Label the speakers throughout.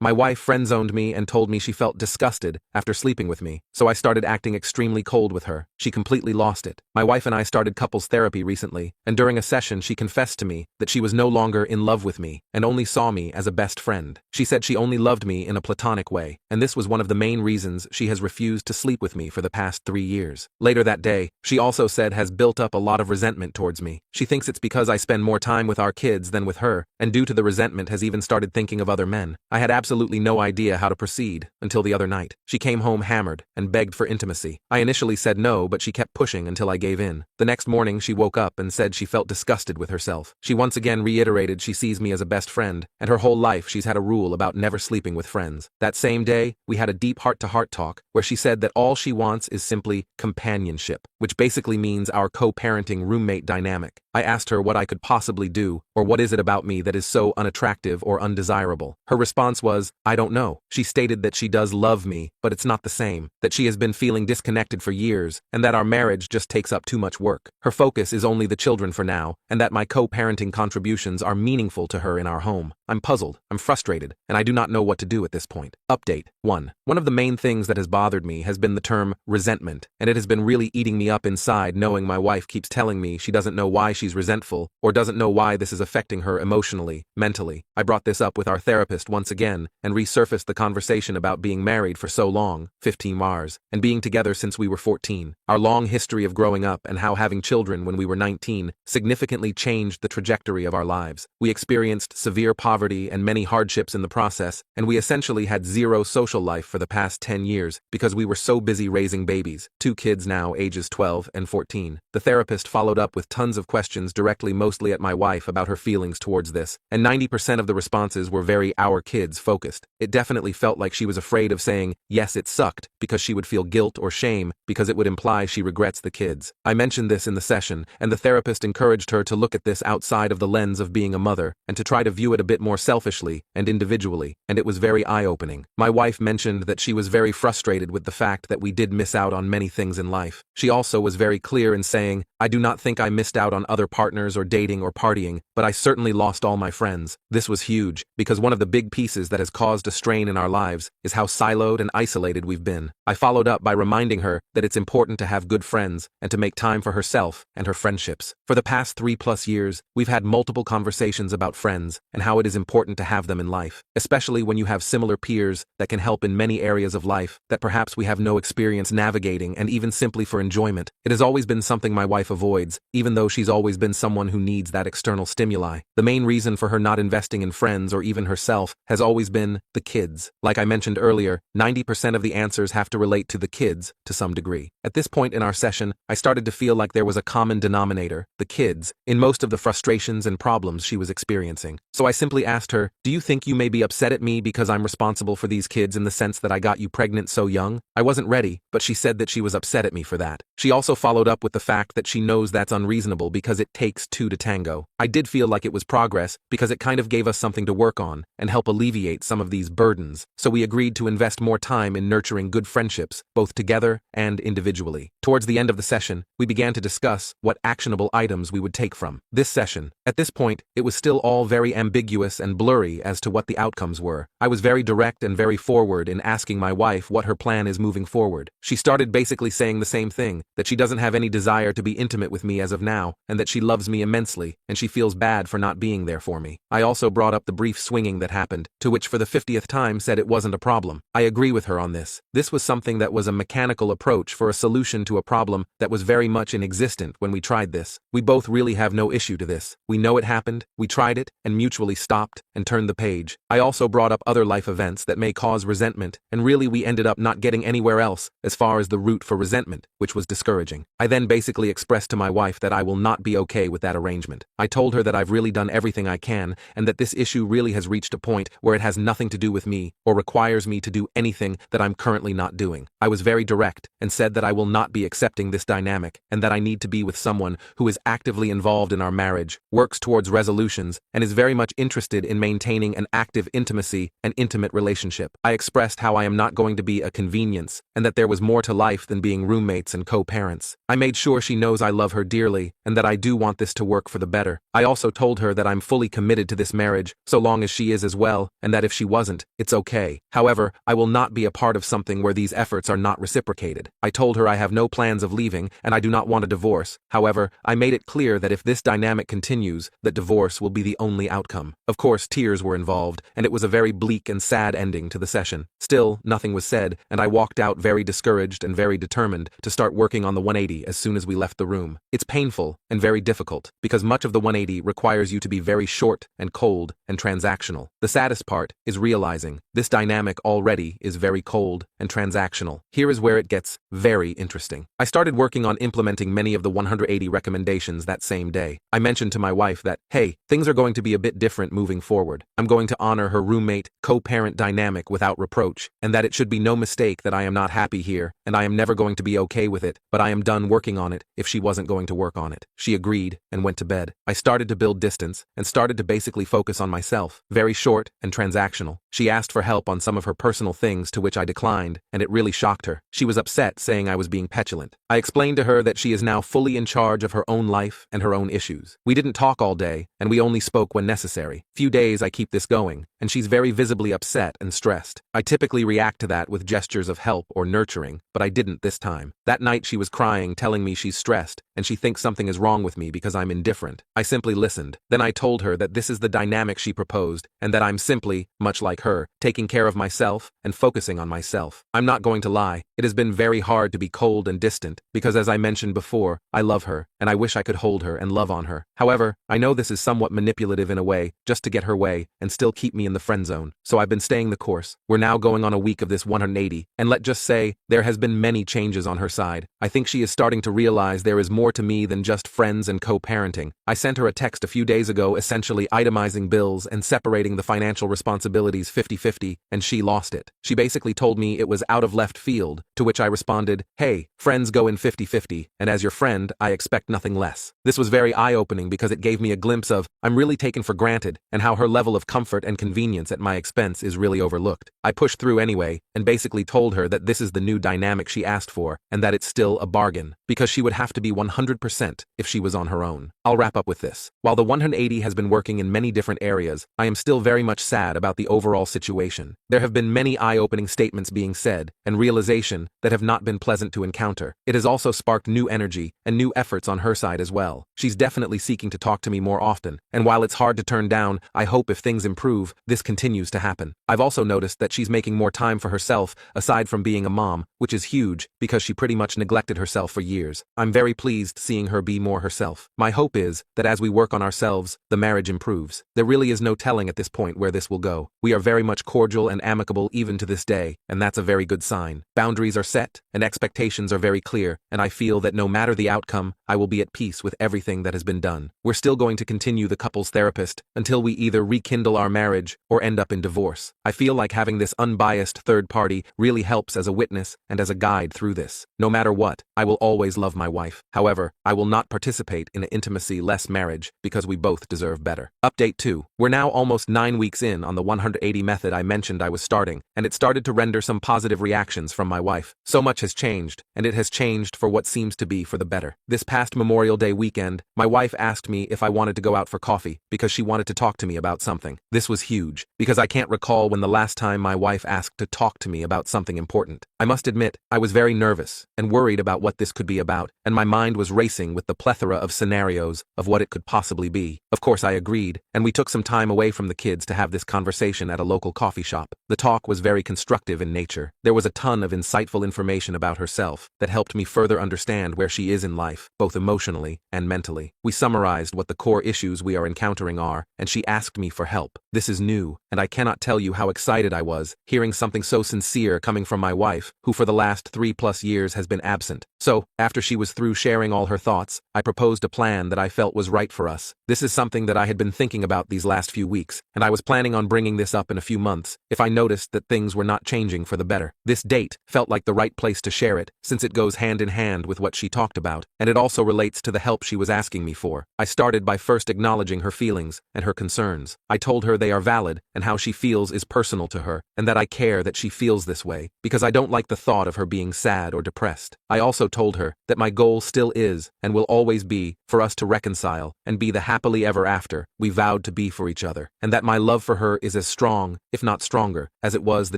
Speaker 1: My wife friend-zoned me and told me she felt disgusted after sleeping with me, so I started acting extremely cold with her. She completely lost it. My wife and I started couples therapy recently, and during a session she confessed to me that she was no longer in love with me and only saw me as a best friend. She said she only loved me in a platonic way, and this was one of the main reasons she has refused to sleep with me for the past 3 years. Later that day, she also said has built up a lot of resentment towards me. She thinks it's because I spend more time with our kids than with her, and due to the resentment has even started thinking of other men. I had absolutely no idea how to proceed until the other night. She came home hammered and begged for intimacy. I initially said no, but she kept pushing until I gave in. The next morning she woke up and said she felt disgusted with herself. She once again reiterated she sees me as a best friend, and her whole life she's had a rule about never sleeping with friends. That same day, we had a deep heart-to-heart talk where she said that all she wants is simply companionship, which basically means our co-parenting roommate dynamic. I asked her what I could possibly do, or what is it about me that is so unattractive or undesirable. Her response was, I don't know. She stated that she does love me, but it's not the same, that she has been feeling disconnected for years, and that our marriage just takes up too much work. Her focus is only the children for now, and that my co-parenting contributions are meaningful to her in our home. I'm puzzled, I'm frustrated, and I do not know what to do at this point. Update 1. One of the main things that has bothered me has been the term resentment, and it has been really eating me up inside knowing my wife keeps telling me she doesn't know why she's resentful, or doesn't know why this is affecting her emotionally, mentally. I brought this up with our therapist once again, and resurfaced the conversation about being married for so long, 15 years, and being together since we were 14. Our long history of growing up and how having children when we were 19 significantly changed the trajectory of our lives. We experienced severe poverty and many hardships in the process, and we essentially had zero social life for the past 10 years because we were so busy raising babies, 2 kids now ages 12 and 14. The therapist followed up with tons of questions directly mostly at my wife about her feelings towards this, and 90% of the responses were very our kids focused. It definitely felt like she was afraid of saying, yes, it sucked, because she would feel guilt or shame because it would imply she regrets the kids. I mentioned this in the session, and the therapist encouraged her to look at this outside of the lens of being a mother and to try to view it a bit more selfishly and individually, and it was very eye-opening. My wife mentioned that she was very frustrated with the fact that we did miss out on many things in life. She also was very clear in saying, I do not think I missed out on other partners or dating or partying, but I certainly lost all my friends. This was huge, because one of the big pieces that has caused a strain in our lives is how siloed and isolated we've been. I followed up by reminding her that it's important to have good friends and to make time for herself and her friendships. For the past 3+ years, we've had multiple conversations about friends and how it is important to have them in life, especially when you have similar peers that can help in many areas of life that perhaps we have no experience navigating, and even simply for enjoyment. It has always been something my wife avoids, even though she's always been someone who needs that external stimuli. The main reason for her not investing in friends or even herself has always been the kids. Like I mentioned earlier, 90% of the answers have to relate to the kids to some degree. At this point in our session, I started to feel like there was a common denominator, the kids, in most of the frustrations and problems she was experiencing. So I simply asked her, do you think you may be upset at me because I'm responsible for these kids in the sense that I got you pregnant so young? I wasn't ready, but she said that she was upset at me for that. She also followed up with the fact that she knows that's unreasonable because it takes 2 to tango. I did feel like it was progress because it kind of gave us something to work on and help alleviate some of these burdens, so we agreed to invest more time in nurturing good friendships, both together and individually. Towards the end of the session, we began to discuss what actionable items we would take from this session. At this point, it was still all very ambiguous and blurry as to what the outcomes were. I was very direct and very forward in asking my wife what her plan is moving forward. She started basically saying the same thing, that she doesn't have any desire to be intimate with me as of now, and that she loves me immensely, and she feels bad for not being there for me. I also brought up the brief swinging that happened, to which for the 50th time said it wasn't a problem. I agree with her on this. This was something that was a mechanical approach for a solution to a problem that was very much inexistent when we tried this. We both really have no issue to this. We know it happened, we tried it, and mutually stopped and turned the page. I also brought up other life events that may cause resentment, and really we ended up not getting anywhere else as far as the root for resentment, which was discouraging. I then basically expressed to my wife that I will not be okay with that arrangement. I told her that I've really done everything I can, and that this issue really has reached a point where it has nothing to do with me, or requires me to do anything that I'm currently not doing. I was very direct, and said that I will not be accepting this dynamic, and that I need to be with someone who is actively involved in our marriage, works towards resolutions, and is very much interested in maintaining an active intimacy and intimate relationship. I expressed how I am not going to be a convenience, and that there was more to life than being roommates and co-parents. I made sure she knows I love her dearly, and that I do want this to work for the better. I also told her that I'm fully committed to this marriage, so long as she is as well, and that if if she wasn't, it's okay. However, I will not be a part of something where these efforts are not reciprocated. I told her I have no plans of leaving and I do not want a divorce. However, I made it clear that if this dynamic continues, that divorce will be the only outcome. Of course, tears were involved, and it was a very bleak and sad ending to the session. Still, nothing was said, and I walked out very discouraged and very determined to start working on the 180 as soon as we left the room. It's painful and very difficult, because much of the 180 requires you to be very short and cold and transactional. The saddest part is realizing this dynamic already is very cold and transactional. Here is where it gets very interesting. I started working on implementing many of the 180 recommendations that same day. I mentioned to my wife that, hey, things are going to be a bit different moving forward. I'm going to honor her roommate, co-parent dynamic without reproach, and that it should be no mistake that I am not happy here, and I am never going to be okay with it, but I am done working on it if she wasn't going to work on it. She agreed and went to bed. I started to build distance and started to basically focus on myself. Very short and transactional. She asked for help on some of her personal things, to which I declined, and it really shocked her. She was upset, saying I was being petulant. I explained to her that she is now fully in charge of her own life and her own issues. We didn't talk all day, and we only spoke when necessary. Few days I keep this going, and she's very visibly upset and stressed. I typically react to that with gestures of help or nurturing, but I didn't this time. That night she was crying, telling me she's stressed, and she thinks something is wrong with me because I'm indifferent. I simply listened. Then I told her that this is the dynamic she proposed, and that I'm simply, much like her, taking care of myself and focusing on myself. I'm not going to lie, it has been very hard to be cold and distant, because as I mentioned before, I love her, and I wish I could hold her and love on her. However, I know this is somewhat manipulative in a way, just to get her way, and still keep me in the friend zone. So I've been staying the course. We're now going on a week of this 180, and let's just say, there has been many changes on her side. I think she is starting to realize there is more to me than just friends and co-parenting. I sent her a text a few days ago essentially itemizing bills and separating the financial responsibilities 50-50, and she lost it. She basically told me it was out of left field, to which I responded, hey, friends go in 50-50, and as your friend, I expect nothing less. This was very eye-opening because it gave me a glimpse of, I'm really taken for granted, and how her level of comfort and convenience at my expense is really overlooked. I pushed through anyway, and basically told her that this is the new dynamic she asked for, and that it's still a bargain, because she would have to be 100% if she was on her own. I'll wrap up with this. While the 180 has been working in many different areas, I am still very much sad about the overall situation. There have been many eye-opening statements being said, and realization that have not been pleasant to encounter. It has also sparked new energy and new efforts on her side as well. She's definitely seeking to talk to me more often, and while it's hard to turn down, I hope if things improve, this continues to happen. I've also noticed that she's making more time for herself, aside from being a mom, which is huge, because she pretty much neglected herself for years. I'm very pleased seeing her be more herself. My hope is that as we work on ourselves, the marriage improves. There really is no telling at this point where this will go. We are very much cordial and amicable even to this day, and that's a very good sign. Boundaries are set, and expectations are very clear, and I feel that no matter the outcome, I will be at peace with everything that has been done. We're still going to continue the couples therapist until we either rekindle our marriage or end up in divorce. I feel like having this unbiased third party really helps as a witness and as a guide through this. No matter what, I will always love my wife. However, I will not participate in an intimacy-less marriage because we both deserve better. Update 2. We're now almost 9 weeks in on the 180 method I mentioned I was starting, and it started to render some positive reactions from my wife. So much has changed, and it has changed for what seems to be for the better. This past Memorial Day weekend, my wife asked me if I wanted to go out for coffee because she wanted to talk to me about something. This was huge, because I can't recall when the last time my wife asked to talk to me about something important. I must admit, I was very nervous and worried about what this could be about, and my mind was racing with the plethora of scenarios of what it could possibly be. Of course I agreed, and we took some time away from the kids to have this conversation at a local coffee shop. The talk was very constructive in nature. There was a ton of insightful information about herself that helped me further understand where she is in life, both emotionally and mentally. We summarized what the core issues we are encountering are, and she asked me for help. This is new, and I cannot tell you how excited I was, hearing something so sincere coming from my wife, who for the last 3+ years has been absent. So, after she was through sharing all her thoughts, I proposed a plan that I felt was right for us. This is something that I had been thinking about these last few weeks, and I was planning on bringing this up in a few months, if I noticed that things were not changing for the better. This date felt like the right place to share it, since it goes hand in hand with what she talked about, and it also relates to the help she was asking me for. I started by first acknowledging her feelings and her concerns. I told her they are valid, and how she feels is personal to her, and that I care that she feels this way, because I don't like the thought of her being sad or depressed. I also told her that my goal still is, and will always be, for us to reconcile and be the happily ever after we vowed to be for each other, and that my love for her is as as strong, if not stronger, as it was the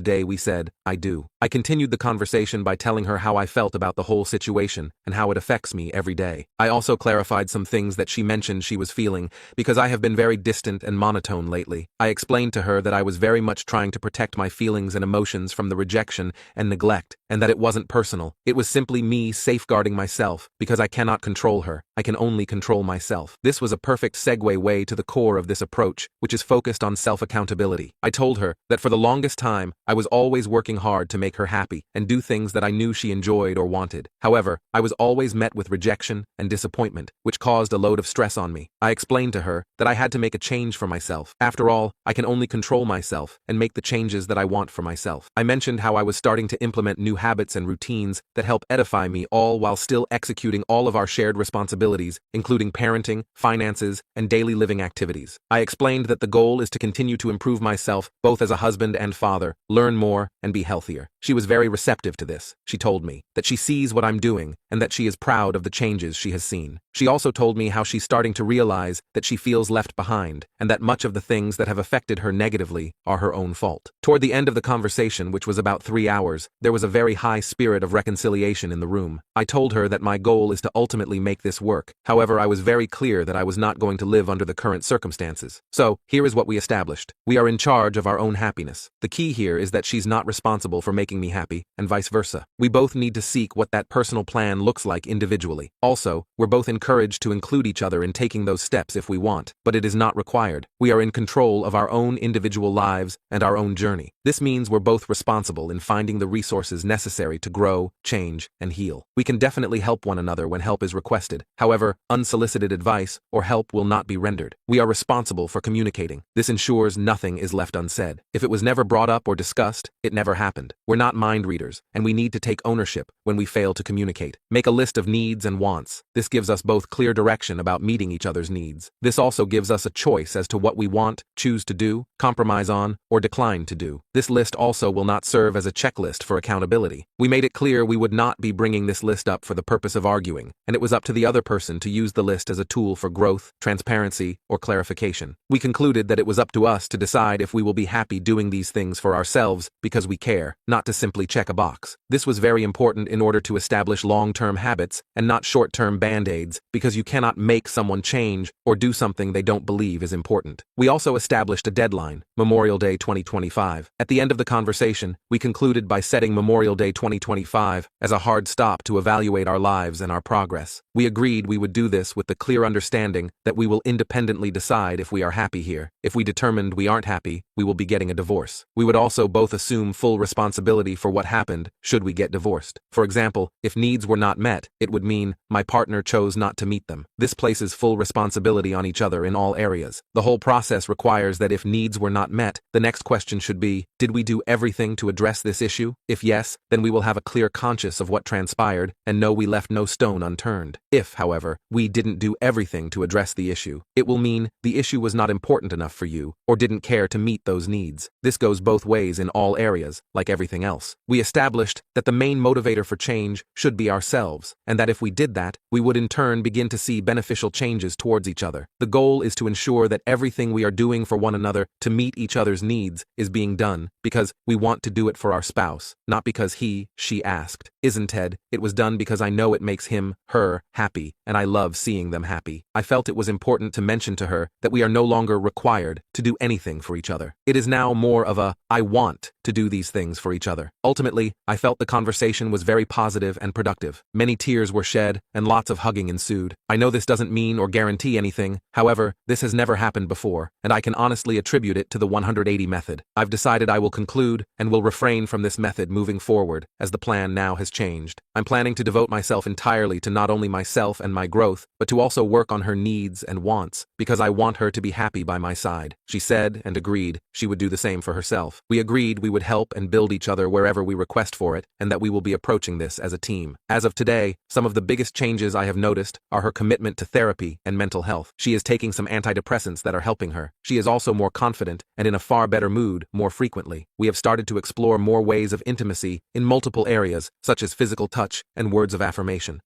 Speaker 1: day we said, I do. I continued the conversation by telling her how I felt about the whole situation and how it affects me every day. I also clarified some things that she mentioned she was feeling, because I have been very distant and monotone lately. I explained to her that I was very much trying to protect my feelings and emotions from the rejection and neglect, and that it wasn't personal. It was simply me safeguarding myself, because I cannot control her. I can only control myself. This was a perfect segue way to the core of this approach, which is focused on self-accountability. I told her that for the longest time, I was always working hard to make her happy and do things that I knew she enjoyed or wanted. However, I was always met with rejection and disappointment, which caused a load of stress on me. I explained to her that I had to make a change for myself. After all, I can only control myself and make the changes that I want for myself. I mentioned how I was starting to implement new habits and routines that help edify me, all while still executing all of our shared responsibilities, including parenting, finances, and daily living activities. I explained that the goal is to continue to improve myself, both as a husband and father, learn more, and be healthier. She was very receptive to this. She told me that she sees what I'm doing and that she is proud of the changes she has seen. She also told me how she's starting to realize that she feels left behind and that much of the things that have affected her negatively are her own fault. Toward the end of the conversation, which was about 3 hours, there was a very high spirit of reconciliation in the room. I told her that my goal is to ultimately make this work. However, I was very clear that I was not going to live under the current circumstances. So, here is what we established. We are in charge of our own happiness. The key here is that she's not responsible for making me happy, and vice versa. We both need to seek what that personal plan looks like individually. Also, we're both encouraged to include each other in taking those steps if we want, but it is not required. We are in control of our own individual lives and our own journey. This means we're both responsible in finding the resources necessary to grow, change, and heal. We can definitely help one another when help is requested. However, unsolicited advice or help will not be rendered. We are responsible for communicating. This ensures nothing is left unsaid. If it was never brought up or discussed, it never happened. We're not mind readers, and we need to take ownership when we fail to communicate. Make a list of needs and wants. This gives us both clear direction about meeting each other's needs. This also gives us a choice as to what we want, choose to do, compromise on, or decline to do. This list also will not serve as a checklist for accountability. We made it clear we would not be bringing this list up for the purpose of arguing, and it was up to the other person to use the list as a tool for growth, transparency, or clarification. We concluded that it was up to us to decide if we will be happy doing these things for ourselves because we care, not to simply check a box. This was very important in order to establish long-term habits and not short-term band-aids, because you cannot make someone change or do something they don't believe is important. We also established a deadline, Memorial Day 2025. At the end of the conversation, we concluded by setting Memorial Day 2025 as a hard stop to evaluate our lives and our progress. We agreed we would do this with the clear understanding that we will independently decide if we are happy here. If we determined we aren't happy, we will be getting a divorce. We would also both assume full responsibility for what happened should we get divorced. For example, if needs were not met, it would mean my partner chose not to meet them. This places full responsibility on each other in all areas. The whole process requires that if needs were not met, the next question should be, did we do everything to address this issue? If yes, then we will have a clear conscience of what transpired and know we left no stone unturned. If, however, we didn't do everything to address the issue, it will mean the issue was not important enough for you or didn't care to meet those needs. This goes both ways in all areas, like everything else. We established that the main motivator for change should be ourselves, and that if we did that, we would in turn begin to see beneficial changes towards each other. The goal is to ensure that everything we are doing for one another to meet each other's needs is being done because we want to do it for our spouse, not because she asked. Isn't Ted? It was done because I know it makes him, her, happy, and I love seeing them happy. I felt it was important to mention to her that we are no longer required to do anything for each other. It is now more of a, I want to do these things for each other. Ultimately, I felt the conversation was very positive and productive. Many tears were shed and lots of hugging ensued. I know this doesn't mean or guarantee anything, however, this has never happened before, and I can honestly attribute it to the 180 method. I've decided I will conclude and will refrain from this method moving forward, as the plan now has changed. I'm planning to devote myself entirely to not only myself and my growth, but to also work on her needs and wants, because I want her to be happy by my side. She said and agreed she would do the same for herself. We agreed we would help and build each other wherever we request for it, and that we will be approaching this as a team. As of today, some of the biggest changes I have noticed are her commitment to therapy and mental health. She is taking some antidepressants that are helping her. She is also more confident and in a far better mood more frequently. We have started to explore more ways of intimacy in multiple areas, such as physical touch and words of affirmation.